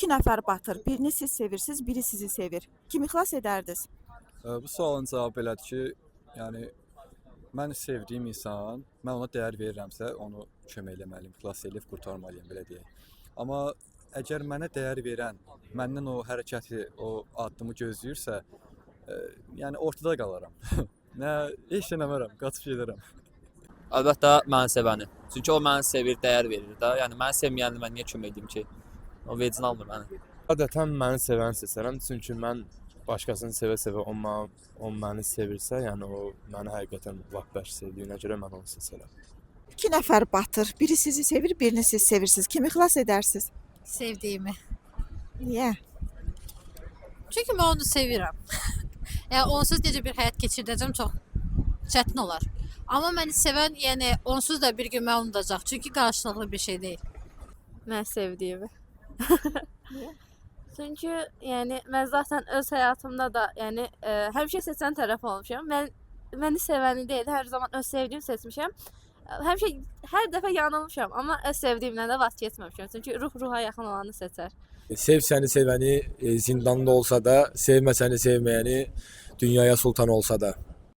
İki nəfər batır. Birini siz sevirsiniz, biri sizi sevir. Kimi xilas edərdiniz? Bu sualın cavabı belədir ki, yəni mən sevdiyim insan, mən ona dəyər verirəmsə, onu kömək eləməliyəm, xilas edib qurtarmalıyam, belə deyək. Amma əgər mənə dəyər verən, məndən o hərəkəti, o addımı gözləyirsə, yəni ortada qalaram. Heç nə eləmərəm, qaçıb gedərəm. Əlbəttə məni sevəni. Çünki o məni sevir, dəyər verir də. Yəni məni sevməyənə mən niyə kömək edim ki? O vecini almır məni. Adətən məni sevəni seçərəm, çünki mən başqasını sevə-sevə o məni sevirsə, yəni o məni həqiqətən lap bərk sevdiyinə görə mən onu seçərəm. İki nəfər batır. Biri sizi sevir, birini siz sevirsiniz. Kimi xilas edərsiniz? Sevdiyimi. Niyə? Çünki mən onu sevirəm. Yəni onsuz necə bir həyat keçirdəcəm çox çətin olar. Amma məni sevən, yəni onsuz da bir gün mən unudacaq. Çünki qarşılıqlı bir şey deyil. Mən sevdiyimi. Çünki yəni mən zaten öz həyatımda da yəni həmişə seçən tərəf olmuşam. Məni sevəni deyil, hər zaman öz sevdiyimi seçmişəm. Həmişə hər dəfə yanılmışam, amma öz sevdiyimdən də vaz keçməmişəm. Çünki ruh ruha yaxın olanı seçər. Sev səni sevəni zindanda olsa da, sevmə səni sevməyəni dünyaya sultan olsa da.